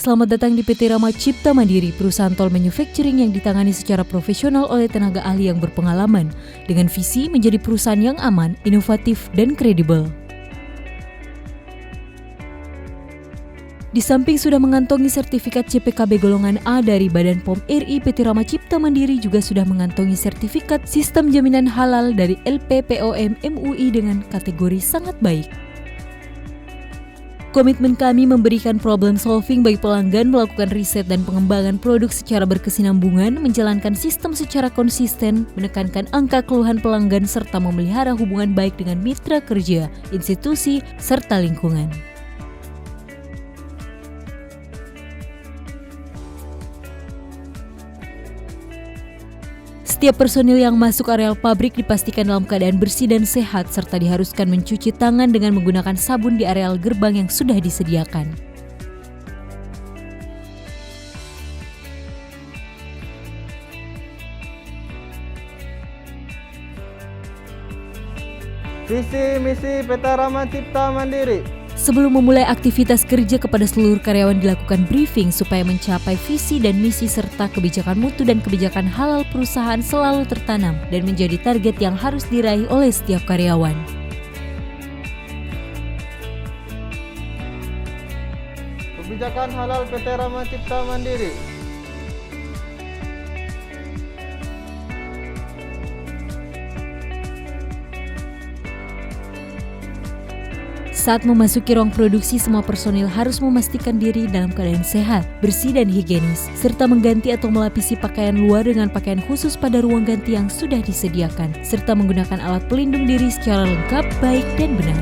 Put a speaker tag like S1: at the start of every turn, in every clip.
S1: Selamat datang di PT Rama Cipta Mandiri, perusahaan tol manufacturing yang ditangani secara profesional oleh tenaga ahli yang berpengalaman, dengan visi menjadi perusahaan yang aman, inovatif, dan kredibel. Di samping sudah mengantongi sertifikat CPKB golongan A dari Badan POM RI, PT Rama Cipta Mandiri juga sudah mengantongi sertifikat Sistem Jaminan Halal dari LPPOM MUI dengan kategori sangat baik. Komitmen kami memberikan problem solving bagi pelanggan, melakukan riset dan pengembangan produk secara berkesinambungan, menjalankan sistem secara konsisten, menekankan angka keluhan pelanggan, serta memelihara hubungan baik dengan mitra kerja, institusi, serta lingkungan. Setiap personil yang masuk areal pabrik dipastikan dalam keadaan bersih dan sehat, serta diharuskan mencuci tangan dengan menggunakan sabun di areal gerbang yang sudah disediakan.
S2: Visi misi PT Rama Cipta Mandiri.
S1: Sebelum memulai aktivitas kerja, kepada seluruh karyawan dilakukan briefing supaya mencapai visi dan misi serta kebijakan mutu dan kebijakan halal perusahaan selalu tertanam dan menjadi target yang harus diraih oleh setiap karyawan.
S2: Kebijakan halal PT Rama Cipta Mandiri.
S1: Saat memasuki ruang produksi, semua personil harus memastikan diri dalam keadaan sehat, bersih dan higienis, serta mengganti atau melapisi pakaian luar dengan pakaian khusus pada ruang ganti yang sudah disediakan, serta menggunakan alat pelindung diri secara lengkap, baik dan benar.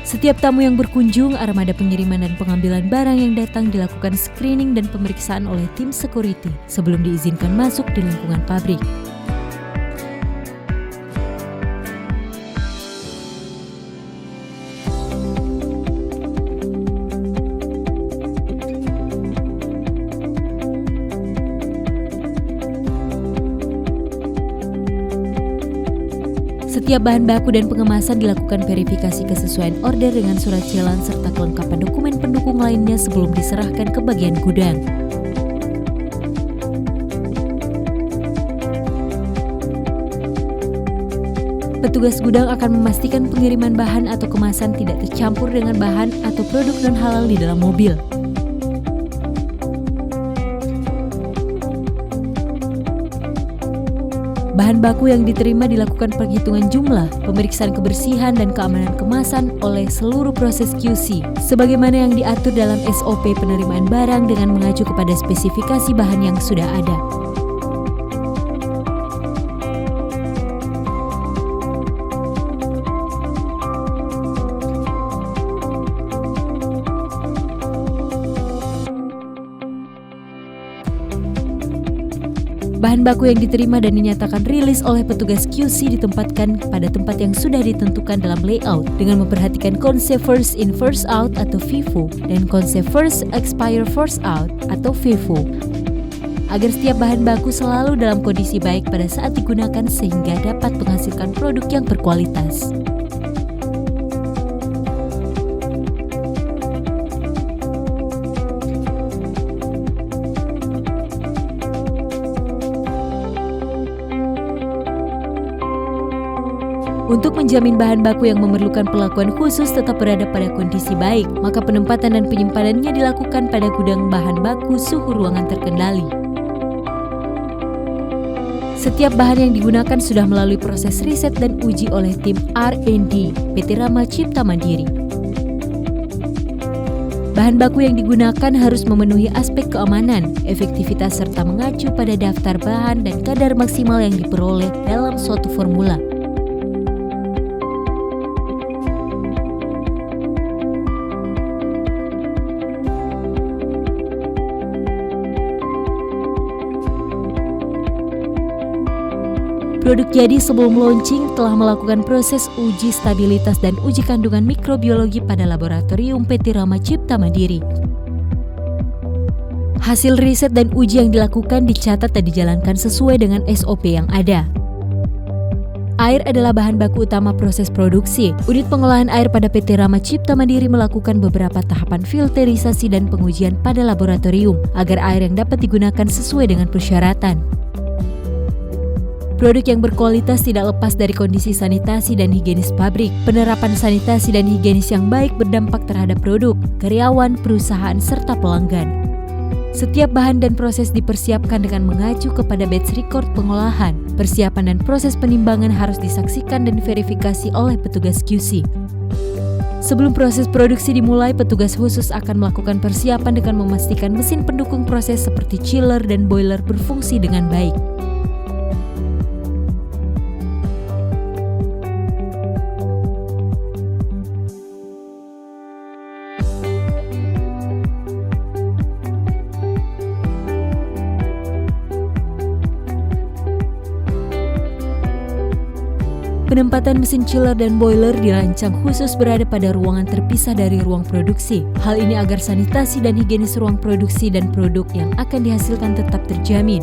S1: Setiap tamu yang berkunjung, armada pengiriman dan pengambilan barang yang datang dilakukan screening dan pemeriksaan oleh tim security sebelum diizinkan masuk di lingkungan pabrik. Setiap bahan baku dan pengemasan dilakukan verifikasi kesesuaian order dengan surat jalan serta kelengkapan dokumen pendukung lainnya sebelum diserahkan ke bagian gudang. Petugas gudang akan memastikan pengiriman bahan atau kemasan tidak tercampur dengan bahan atau produk non-halal di dalam mobil. Bahan baku yang diterima dilakukan perhitungan jumlah, pemeriksaan kebersihan dan keamanan kemasan oleh seluruh proses QC, sebagaimana yang diatur dalam SOP penerimaan barang dengan mengacu kepada spesifikasi bahan yang sudah ada. Bahan baku yang diterima dan dinyatakan rilis oleh petugas QC ditempatkan pada tempat yang sudah ditentukan dalam layout dengan memperhatikan konsep first in first out atau FIFO dan konsep first expire first out atau FIFO, agar setiap bahan baku selalu dalam kondisi baik pada saat digunakan sehingga dapat menghasilkan produk yang berkualitas. Untuk menjamin bahan baku yang memerlukan perlakuan khusus tetap berada pada kondisi baik, maka penempatan dan penyimpanannya dilakukan pada gudang bahan baku suhu ruangan terkendali. Setiap bahan yang digunakan sudah melalui proses riset dan uji oleh tim R&D PT Rama Cipta Mandiri. Bahan baku yang digunakan harus memenuhi aspek keamanan, efektivitas serta mengacu pada daftar bahan dan kadar maksimal yang diperoleh dalam suatu formula. Produk jadi sebelum launching telah melakukan proses uji stabilitas dan uji kandungan mikrobiologi pada laboratorium PT Rama Cipta Mandiri. Hasil riset dan uji yang dilakukan dicatat dan dijalankan sesuai dengan SOP yang ada. Air adalah bahan baku utama proses produksi. Unit pengolahan air pada PT Rama Cipta Mandiri melakukan beberapa tahapan filterisasi dan pengujian pada laboratorium agar air yang dapat digunakan sesuai dengan persyaratan. Produk yang berkualitas tidak lepas dari kondisi sanitasi dan higienis pabrik. Penerapan sanitasi dan higienis yang baik berdampak terhadap produk, karyawan, perusahaan, serta pelanggan. Setiap bahan dan proses dipersiapkan dengan mengacu kepada batch record pengolahan. Persiapan dan proses penimbangan harus disaksikan dan diverifikasi oleh petugas QC. Sebelum proses produksi dimulai, petugas khusus akan melakukan persiapan dengan memastikan mesin pendukung proses seperti chiller dan boiler berfungsi dengan baik. Penempatan mesin chiller dan boiler dirancang khusus berada pada ruangan terpisah dari ruang produksi. Hal ini agar sanitasi dan higienis ruang produksi dan produk yang akan dihasilkan tetap terjamin.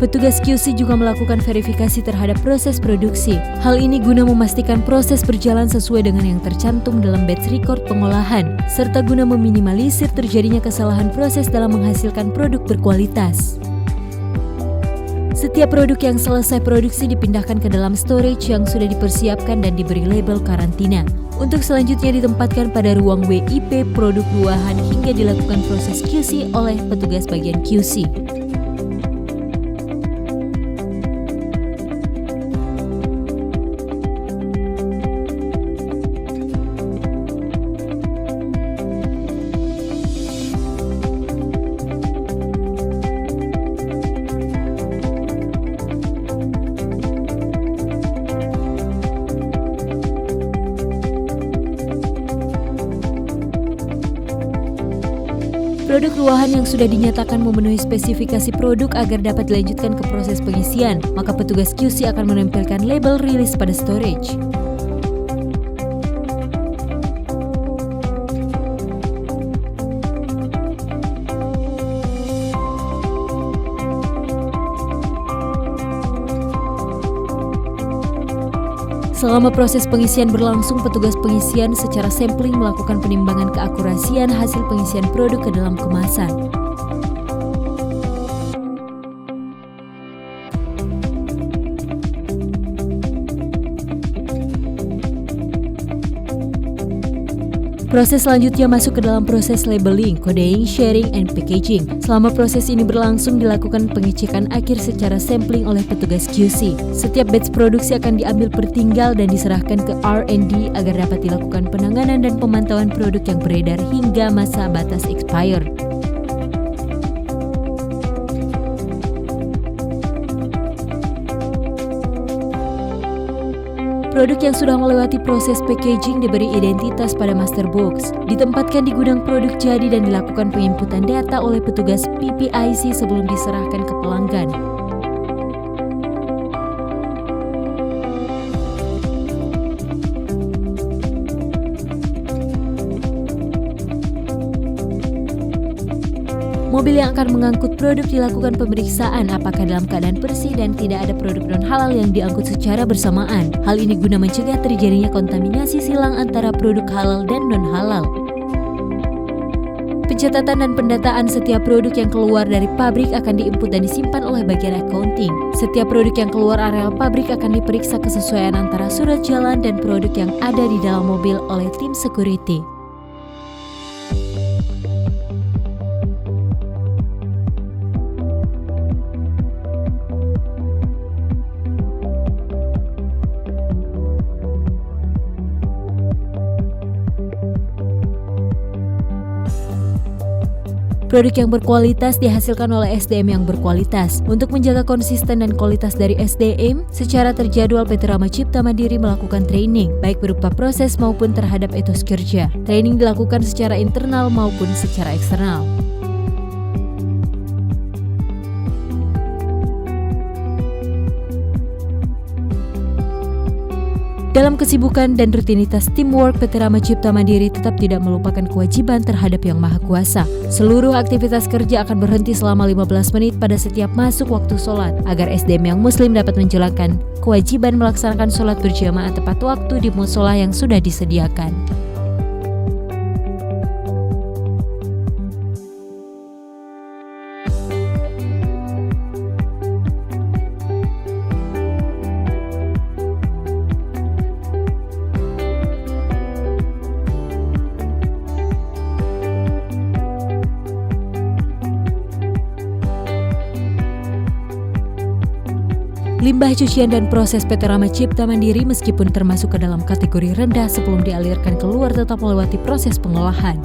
S1: Petugas QC juga melakukan verifikasi terhadap proses produksi. Hal ini guna memastikan proses berjalan sesuai dengan yang tercantum dalam batch record pengolahan, serta guna meminimalisir terjadinya kesalahan proses dalam menghasilkan produk berkualitas. Setiap produk yang selesai produksi dipindahkan ke dalam storage yang sudah dipersiapkan dan diberi label karantina. Untuk selanjutnya ditempatkan pada ruang WIP produk buahan hingga dilakukan proses QC oleh petugas bagian QC. Produk ruahan yang sudah dinyatakan memenuhi spesifikasi produk agar dapat dilanjutkan ke proses pengisian, maka petugas QC akan menempelkan label rilis pada storage. Selama proses pengisian berlangsung, petugas pengisian secara sampling melakukan penimbangan keakurasian hasil pengisian produk ke dalam kemasan. Proses selanjutnya masuk ke dalam proses labeling, coding, sharing, and packaging. Selama proses ini berlangsung, dilakukan pengecekan akhir secara sampling oleh petugas QC. Setiap batch produksi akan diambil pertinggal dan diserahkan ke R&D agar dapat dilakukan penanganan dan pemantauan produk yang beredar hingga masa batas expire. Produk yang sudah melewati proses packaging diberi identitas pada master box, ditempatkan di gudang produk jadi dan dilakukan penginputan data oleh petugas PPIC sebelum diserahkan ke pelanggan. Mobil yang akan mengangkut produk dilakukan pemeriksaan apakah dalam keadaan bersih dan tidak ada produk non-halal yang diangkut secara bersamaan. Hal ini guna mencegah terjadinya kontaminasi silang antara produk halal dan non-halal. Pencatatan dan pendataan setiap produk yang keluar dari pabrik akan diinput dan disimpan oleh bagian accounting. Setiap produk yang keluar areal pabrik akan diperiksa kesesuaian antara surat jalan dan produk yang ada di dalam mobil oleh tim security. Produk yang berkualitas dihasilkan oleh SDM yang berkualitas. Untuk menjaga konsisten dan kualitas dari SDM, secara terjadwal PT Rama Cipta Mandiri melakukan training, baik berupa proses maupun terhadap etos kerja. Training dilakukan secara internal maupun secara eksternal. Dalam kesibukan dan rutinitas teamwork, PT Rama Cipta Mandiri tetap tidak melupakan kewajiban terhadap Yang Maha Kuasa. Seluruh aktivitas kerja akan berhenti selama 15 menit pada setiap masuk waktu sholat, agar SDM yang muslim dapat menjalankan kewajiban melaksanakan sholat berjamaah tepat waktu di musola yang sudah disediakan. Limbah cucian dan proses PT Rama Cipta Mandiri meskipun termasuk ke dalam kategori rendah sebelum dialirkan keluar tetap melewati proses pengolahan.